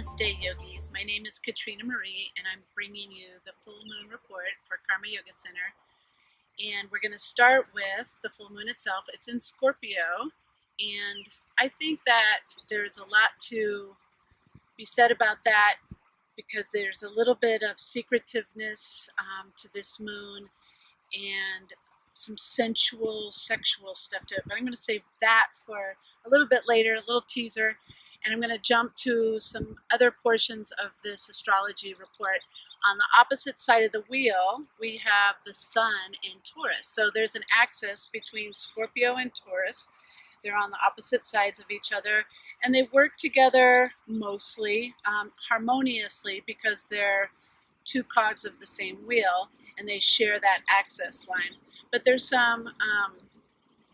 Namaste yogis. My name is Katrina Marie and I'm bringing you the full moon report for Karma Yoga Center. And we're going to start with the full moon itself. It's in Scorpio, and I think that there's a lot to be said about that because there's a little bit of secretiveness to this moon and some sensual, sexual stuff to it. But I'm going to save that for a little bit later, a little teaser. And I'm going to jump to some other portions of this astrology report. On the opposite side of the wheel, we have the sun in Taurus. So there's an axis between Scorpio and Taurus. They're on the opposite sides of each other, and they work together mostly harmoniously because they're two cogs of the same wheel, and they share that axis line. But there's some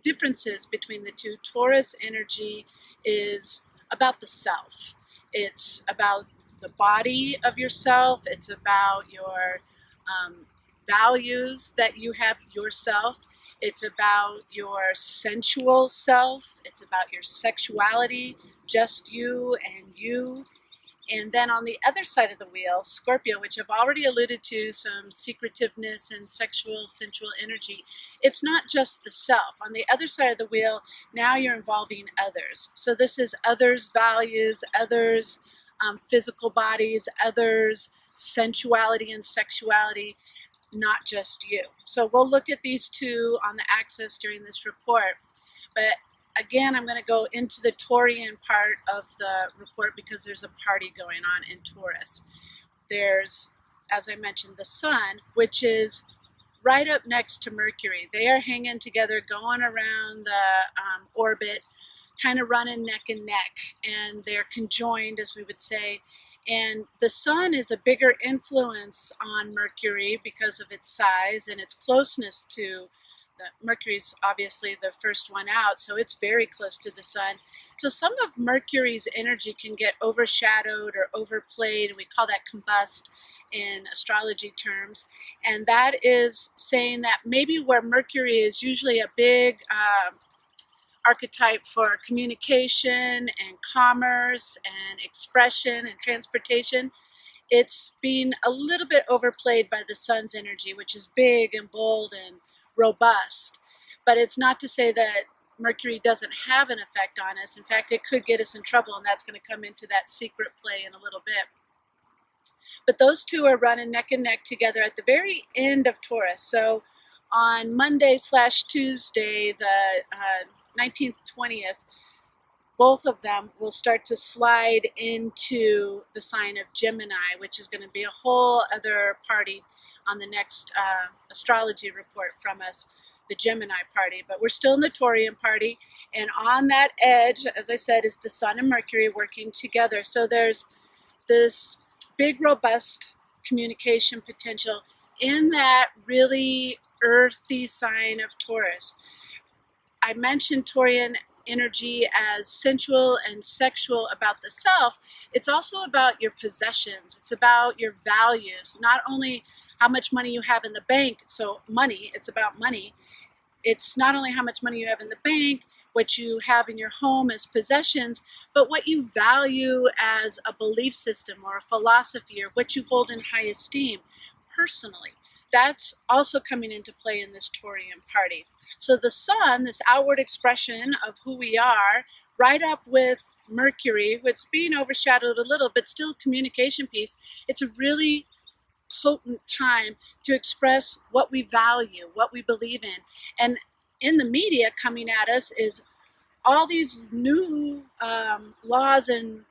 differences between the two. Taurus energy is about the self. It's about the body of yourself. It's about your values that you have yourself. It's about your sensual self. It's about your sexuality, just you and you. And then on the other side of the wheel, Scorpio, which I've already alluded to, some secretiveness and sexual, sensual energy. It's not just the self. On the other side of the wheel, now you're involving others. So this is others' values, others' physical bodies, others' sensuality and sexuality, not just you. So we'll look at these two on the axis during this report. But again, I'm going to go into the Taurian part of the report because there's a party going on in Taurus. There's, as I mentioned, the sun, which is right up next to Mercury. They are hanging together, going around the orbit, kind of running neck and neck, and they're conjoined, as we would say. And the sun is a bigger influence on Mercury because of its size and its closeness to Mercury's obviously the first one out, so it's very close to the sun. So some of Mercury's energy can get overshadowed or overplayed, and we call that combust in astrology terms. And that is saying that maybe where Mercury is usually a big archetype for communication and commerce and expression and transportation, it's being a little bit overplayed by the sun's energy, which is big and bold and robust. But it's not to say that Mercury doesn't have an effect on us. In fact, it could get us in trouble, and that's going to come into that secret play in a little bit. But those two are running neck and neck together at the very end of Taurus. So on Monday/Tuesday, the 19th, 20th, both of them will start to slide into the sign of Gemini, which is going to be a whole other party on the next astrology report from us, the Gemini party. But we're still in the Taurian party, and on that edge, as I said, is the sun and Mercury working together. So there's this big, robust communication potential in that really earthy sign of Taurus. I mentioned Taurian energy as sensual and sexual about the self. It's also about your possessions. It's about your values, not only how much money you have in the bank. So money, it's about money. It's not only how much money you have in the bank, what you have in your home as possessions, but what you value as a belief system or a philosophy, or what you hold in high esteem personally. That's also coming into play in this Taurian party. So the sun, this outward expression of who we are, right up with Mercury, which being overshadowed a little, but still communication piece, it's a really potent time to express what we value, what we believe in. And in the media coming at us is all these new laws and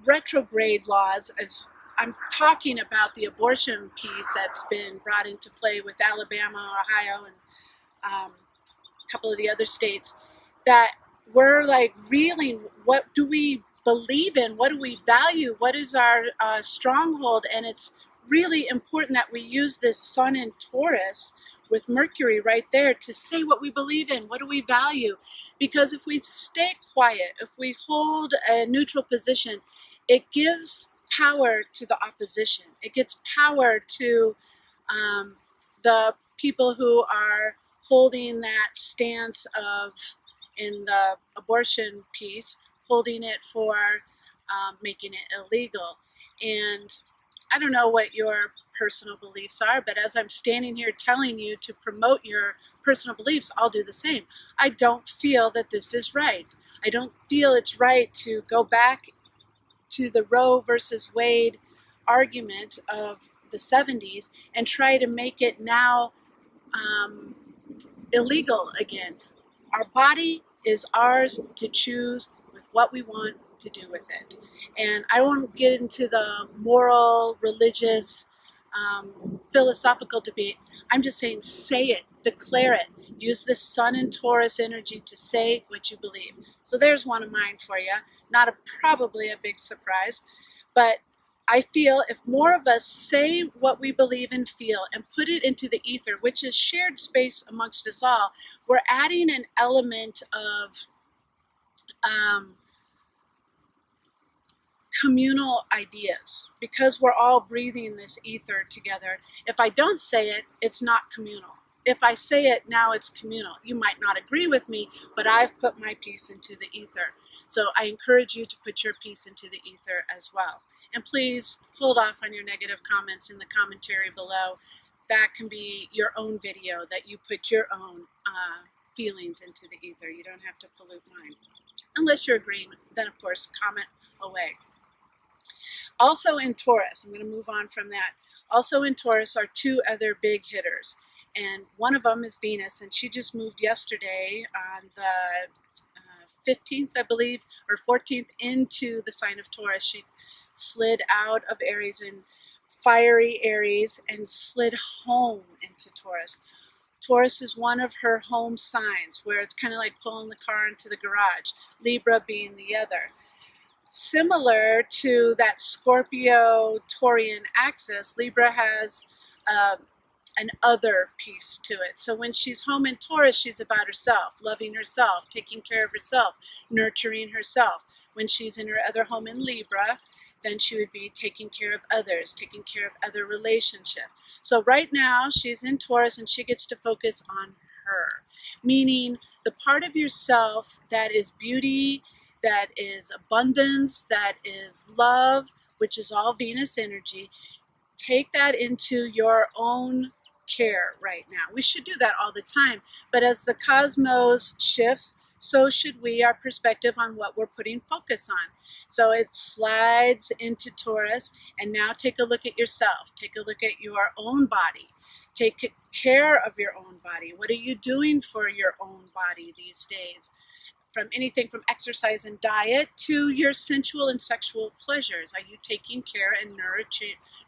retrograde laws. As I'm talking about the abortion piece that's been brought into play with Alabama, Ohio, and a couple of the other states, that we're like reeling, what do we believe in? What do we value? What is our stronghold? And it's really important that we use this sun in Taurus with Mercury right there to say what we believe in. What do we value? Because if we stay quiet, if we hold a neutral position, it gives power to the opposition. It gives power to the people who are holding that stance of, in the abortion piece, holding it for making it illegal. And I don't know what your personal beliefs are, but as I'm standing here telling you to promote your personal beliefs, I'll do the same. I don't feel that this is right. I don't feel it's right to go back to the Roe versus Wade argument of the 70s and try to make it now illegal again. Our body is ours to choose with what we want to do with it. And I won't get into the moral, religious, philosophical debate. I'm just saying, say it, declare it. Use the Sun and Taurus energy to say what you believe. So there's one of mine for you. Not probably a big surprise, but I feel if more of us say what we believe and feel and put it into the ether, which is shared space amongst us all, we're adding an element of communal ideas, because we're all breathing this ether together. If I don't say it, it's not communal. If I say it, now it's communal. You might not agree with me, but I've put my piece into the ether. So I encourage you to put your piece into the ether as well. And please hold off on your negative comments in the commentary below. That can be your own video, that you put your own feelings into the ether. You don't have to pollute mine. Unless you're agreeing, then of course comment away. Also in Taurus, I'm going to move on from that. Also in Taurus are two other big hitters. And one of them is Venus, and she just moved yesterday on the 15th, I believe, or 14th into the sign of Taurus. She slid out of Aries in fiery Aries and slid home into Taurus. Taurus is one of her home signs, where it's kind of like pulling the car into the garage, Libra being the other. Similar to that Scorpio-Taurian axis, Libra has an other piece to it. So when she's home in Taurus, she's about herself, loving herself, taking care of herself, nurturing herself. When she's in her other home in Libra, then she would be taking care of others, taking care of other relationships. So right now she's in Taurus and she gets to focus on her, meaning the part of yourself that is beauty, that is abundance, that is love, which is all Venus energy. Take that into your own care right now. We should do that all the time, but as the cosmos shifts, so should we, our perspective on what we're putting focus on. So it slides into Taurus, and now take a look at yourself. Take a look at your own body. Take care of your own body. What are you doing for your own body these days? From anything from exercise and diet to your sensual and sexual pleasures. Are you taking care and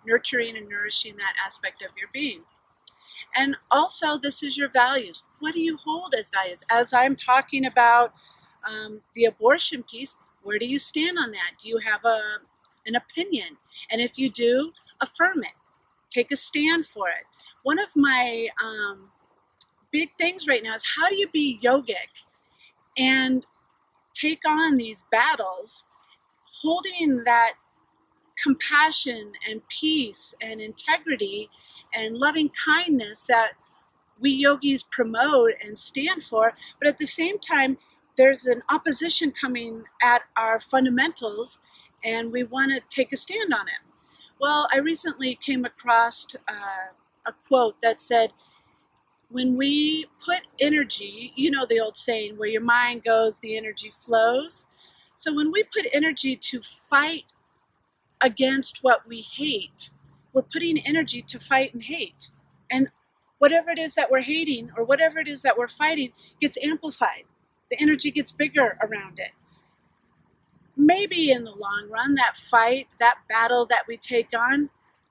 nurturing and nourishing that aspect of your being? And also, this is your values. What do you hold as values? As I'm talking about the abortion piece, where do you stand on that? Do you have an opinion? And if you do, affirm it. Take a stand for it. One of my big things right now is, how do you be yogic and take on these battles, holding that compassion and peace and integrity and loving kindness that we yogis promote and stand for, but at the same time, there's an opposition coming at our fundamentals, and we want to take a stand on it. Well, I recently came across a quote that said, when we put energy, you know the old saying, where your mind goes, the energy flows. So when we put energy to fight against what we hate, we're putting energy to fight and hate. And whatever it is that we're hating or whatever it is that we're fighting gets amplified. The energy gets bigger around it. Maybe in the long run, that fight, that battle that we take on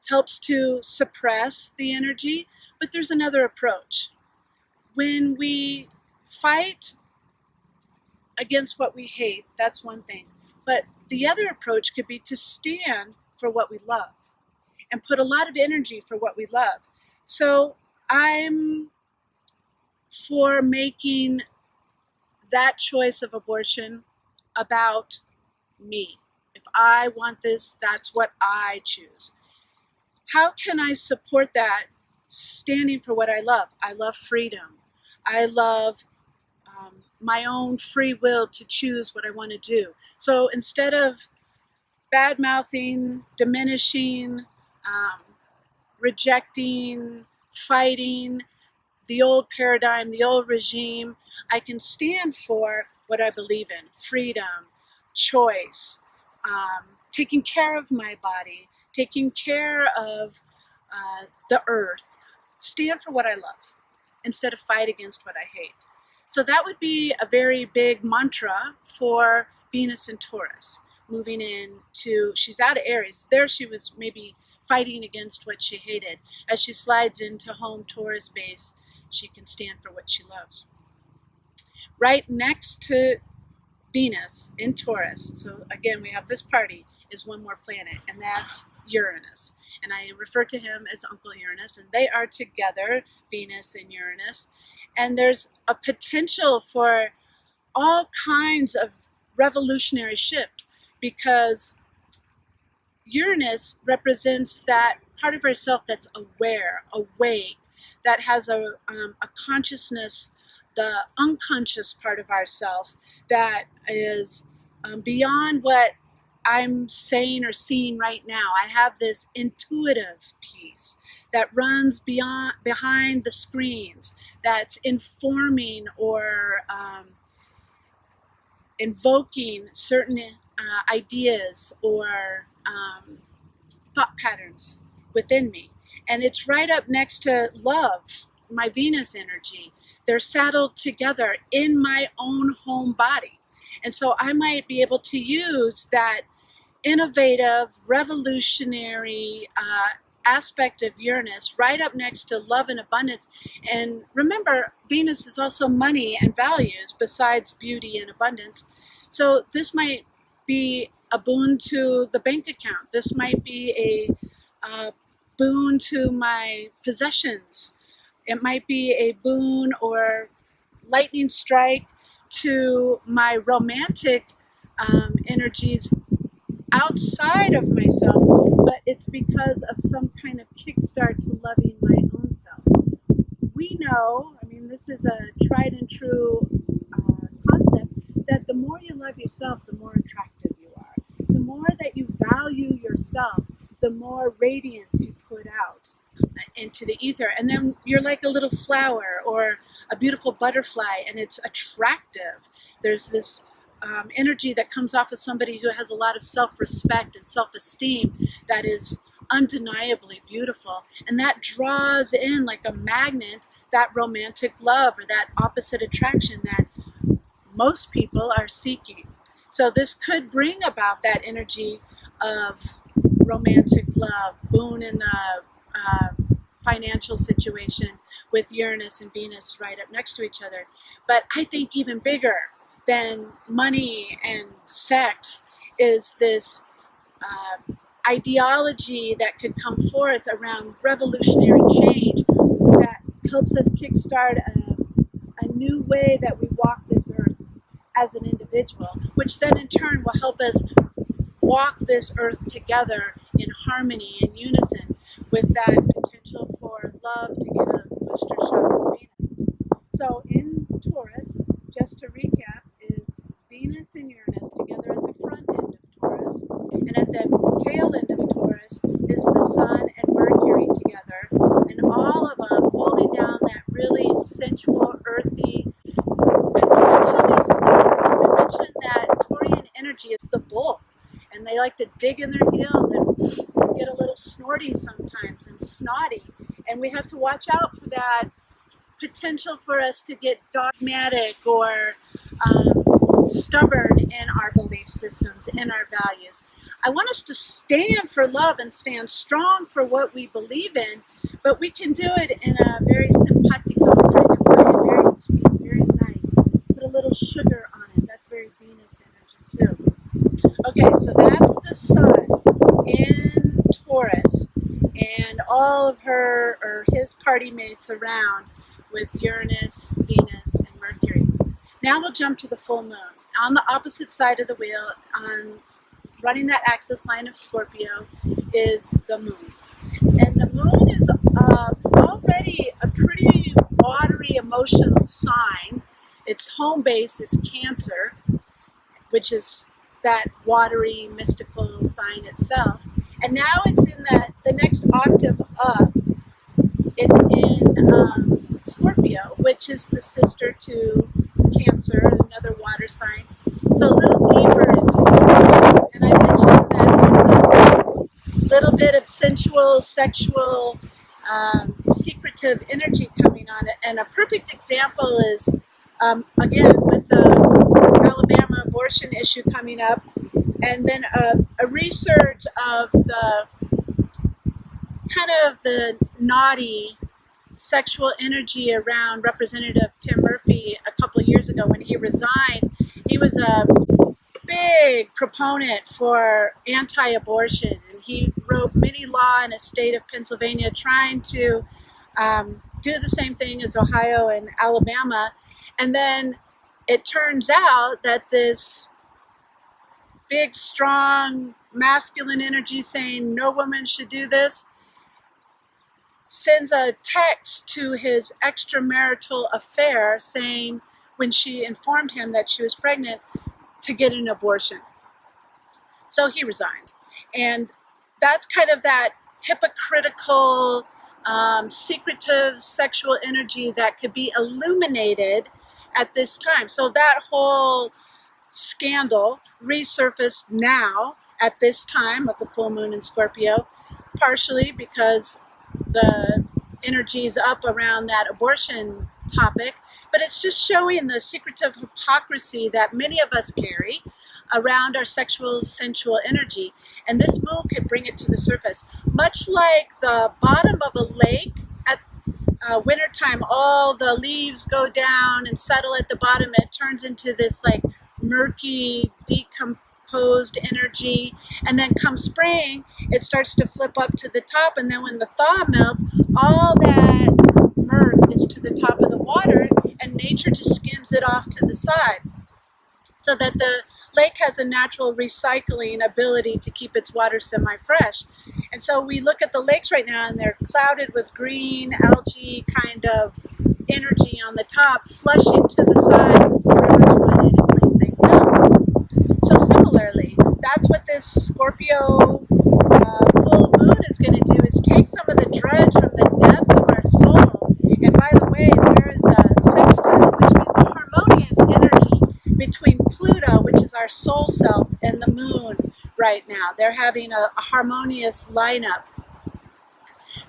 helps to suppress the energy, but there's another approach. When we fight against what we hate, that's one thing. But the other approach could be to stand for what we love and put a lot of energy for what we love. So I'm for making that choice of abortion about me. If I want this, that's what I choose. How can I support that standing for what I love? I love freedom. I love my own free will to choose what I want to do. So instead of bad-mouthing, diminishing, rejecting, fighting the old paradigm, the old regime. I can stand for what I believe in: freedom, choice, taking care of my body, taking care of the earth. Stand for what I love instead of fight against what I hate. So that would be a very big mantra for Venus in Taurus. Moving into, she's out of Aries. There she was maybe fighting against what she hated. As she slides into home Taurus base, she can stand for what she loves. Right next to Venus in Taurus, so again we have this party, is one more planet, and that's Uranus. And I refer to him as Uncle Uranus, and they are together, Venus and Uranus. And there's a potential for all kinds of revolutionary shift, because Uranus represents that part of herself that's aware, awake, that has a consciousness, the unconscious part of ourself that is beyond what I'm saying or seeing right now. I have this intuitive piece that runs behind the screens, that's informing or invoking certain ideas or thought patterns within me. And it's right up next to love, my Venus energy. They're saddled together in my own home body. And so I might be able to use that innovative, revolutionary aspect of Uranus right up next to love and abundance. And remember, Venus is also money and values besides beauty and abundance. So this might be a boon to the bank account. This might be a boon to my possessions. It might be a boon or lightning strike to my romantic energies outside of myself, but it's because of some kind of kickstart to loving my own self. We know, I mean, this is a tried and true concept, that the more you love yourself, the more attractive you are. The more that you value yourself, the more radiance you put out into the ether. And then you're like a little flower or a beautiful butterfly, and it's attractive. There's this energy that comes off of somebody who has a lot of self-respect and self-esteem that is undeniably beautiful. And that draws in like a magnet that romantic love or that opposite attraction that most people are seeking. So this could bring about that energy of romantic love, boon in the financial situation with Uranus and Venus right up next to each other. But I think even bigger than money and sex is this ideology that could come forth around revolutionary change that helps us kickstart a new way that we walk this earth as an individual, which then in turn will help us walk this earth together in harmony, in unison, with that potential for love to get a booster shot from Venus. So in Taurus, just to recap, is Venus and Uranus together at the front end of Taurus, and at the tail end of Taurus is the Sun and Mercury together, and all of them holding down that really sensual, earthy, potentially stubborn dimension that Taurian energy is the bull, and they like to dig in their heels and get a little snorty sometimes and snotty, and we have to watch out for that potential for us to get dogmatic or stubborn in our belief systems, in our values. I want us to stand for love and stand strong for what we believe in, but we can do it in a very simpatico kind of way, very sweet, very nice. Put a little sugar on it. That's very Venus energy too. Okay, so that's the Sun in Taurus and all of her or his party mates around with Uranus, Venus, and Mercury. Now we'll jump to the full moon. On the opposite side of the wheel, on running that axis line of Scorpio, is the moon. And the moon is already a pretty watery emotional sign. Its home base is Cancer, which is that watery, mystical sign itself. And now it's in the next octave up. It's in Scorpio, which is the sister to Cancer, another water sign. So a little deeper into emotions. And I mentioned that there's a little bit of sensual, sexual, secretive energy coming on it. And a perfect example is, again, with the Alabama abortion issue coming up, and then a research of the kind of the naughty sexual energy around Representative Tim Murphy a couple of years ago when he resigned. He was a big proponent for anti-abortion, and he wrote many law in the state of Pennsylvania trying to do the same thing as Ohio and Alabama. And then it turns out that this big, strong, masculine energy saying no woman should do this sends a text to his extramarital affair saying, when she informed him that she was pregnant, to get an abortion. So he resigned. And that's kind of that hypocritical, secretive sexual energy that could be illuminated at this time. So that whole scandal resurfaced now at this time of the full moon in Scorpio, partially because the energy is up around that abortion topic, but it's just showing the secretive hypocrisy that many of us carry around our sexual, sensual energy. And this moon could bring it to the surface. Much like the bottom of a lake at wintertime, all the leaves go down and settle at the bottom. And it turns into this like murky, decomposed energy. And then come spring, it starts to flip up to the top. And then when the thaw melts, all that murk is to the top of the water, and nature just skims it off to the side, so that the lake has a natural recycling ability to keep its water semi-fresh. And so we look at the lakes right now, and they're clouded with green algae kind of energy on the top, flushing to the sides as the rivers run in and clean things out. So similarly, that's what this Scorpio full moon is going to do, is take some of the dredge from the depths of our soul. And by the way, there is a sextile, which means a harmonious energy between Pluto, which is our soul self, and the moon right now. They're having a harmonious lineup.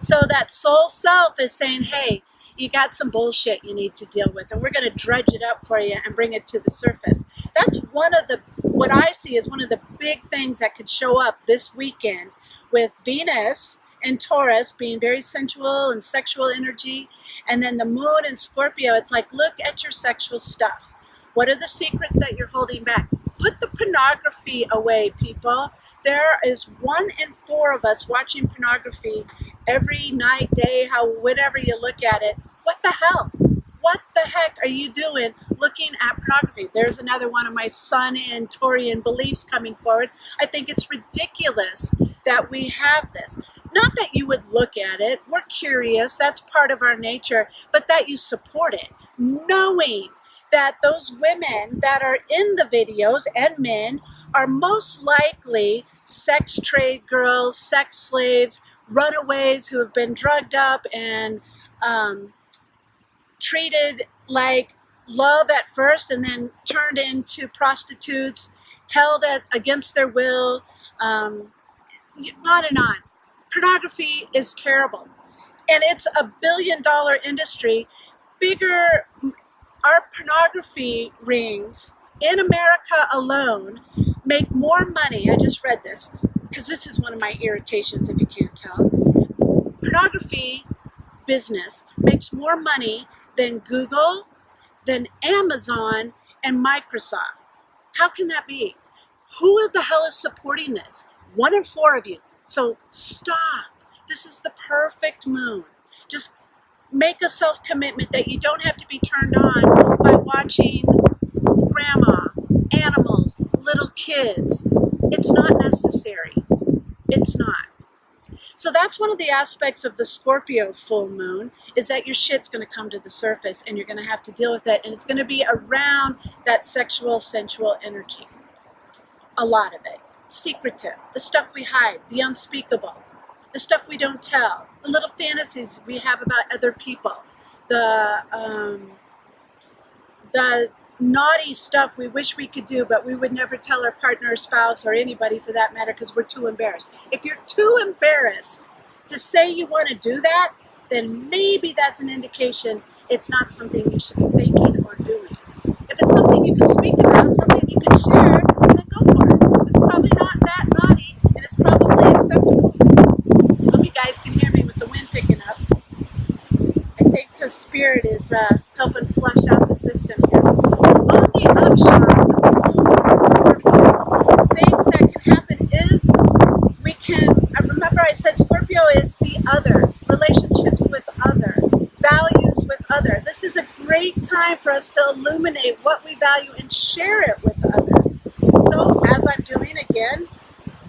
So that soul self is saying, hey, you got some bullshit you need to deal with, and we're going to dredge it up for you and bring it to the surface. That's what I see as one of the big things that could show up this weekend, with Venus and Taurus being very sensual and sexual energy, and then the moon in Scorpio. It's like, look at your sexual stuff. What are the secrets that you're holding back? Put the pornography away, people. There is 1 in 4 of us watching pornography every night, day, whenever you look at it. What the hell? What the heck are you doing looking at pornography? There's another one of my Sun and Taurian beliefs coming forward. I think it's ridiculous that we have this. Not that you would look at it. We're curious. That's part of our nature. But that you support it, knowing that those women that are in the videos, and men, are most likely sex trade girls, sex slaves, runaways who have been drugged up and treated like love at first, and then turned into prostitutes, held against their will, on and on. Pornography is terrible. And it's a billion-dollar industry. Our pornography rings in America alone make more money. I just read this, because this is one of my irritations, if you can't tell. Pornography business makes more money than Google, than Amazon, and Microsoft. How can that be? Who the hell is supporting this? 1 in 4 of you. So stop. This is the perfect moon. Just make a self-commitment that you don't have to be turned on by watching grandma, animals, little kids. It's not necessary. It's not. So that's one of the aspects of the Scorpio full moon, is that your shit's going to come to the surface, and you're going to have to deal with it, and it's going to be around that sexual, sensual energy. a lot of it. Secretive, the stuff we hide, the unspeakable, the stuff we don't tell, the little fantasies we have about other people, the naughty stuff we wish we could do, but we would never tell our partner or spouse or anybody for that matter because we're too embarrassed. If you're too embarrassed to say you want to do that, then maybe that's an indication it's not something you should be thinking or doing. If it's something you can speak about, something you can share, then go for it. It's probably not that naughty, and it's probably acceptable. I hope you guys can hear me with the wind picking up. I think the spirit is helping flush out the system here. On the upshot of Scorpio, things that can happen is we can, remember I said Scorpio is the other, relationships with other, values with other. This is a great time for us to illuminate what we value and share it with others. So as I'm doing again,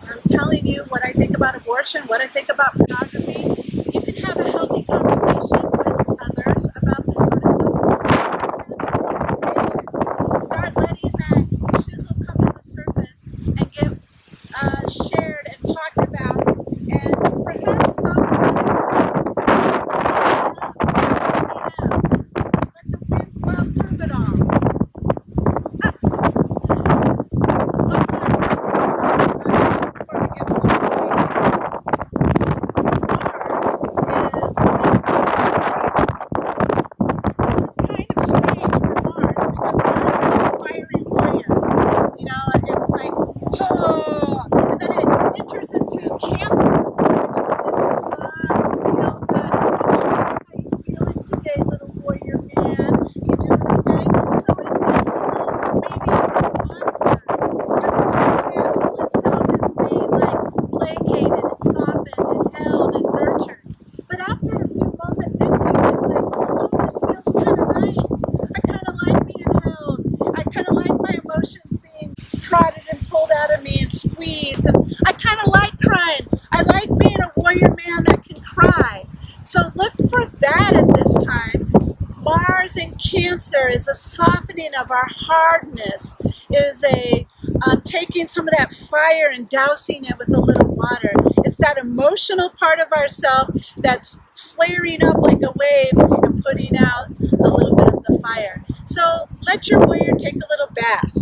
I'm telling you what I think about abortion, what I think about pornography. You can have a healthy conversation with others about this sort of stuff. Start letting that shizzle come to the surface and get shared and talked about, and perhaps some let the wind blow through it all. Squeezed, and I kind of like crying. I like being a warrior man that can cry. So look for that at this time. Mars in Cancer is a softening of our hardness, is a taking some of that fire and dousing it with a little water. It's that emotional part of ourself that's flaring up like a wave and putting out a little bit of the fire. So let your warrior take a little bath.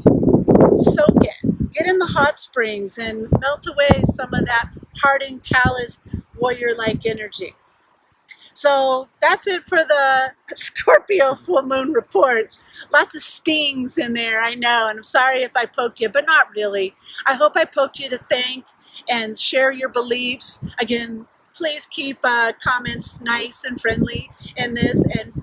Soak it. Get in the hot springs and melt away some of that hardened, calloused, warrior-like energy. So that's it for the Scorpio full moon report. Lots of stings in there, I know, and I'm sorry if I poked you, but not really. I hope I poked you to think and share your beliefs. Again, please keep comments nice and friendly in this, and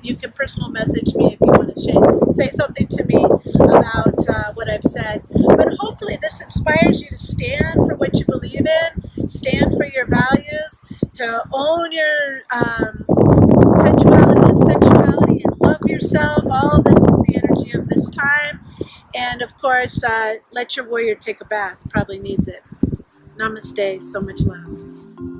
you can personal message me if you want to say something to me about what I've said. But hopefully this inspires you to stand for what you believe in, stand for your values, to own your sensuality and sexuality and love yourself. All of this is the energy of this time. And of course, let your warrior take a bath. Probably needs it. Namaste. So much love.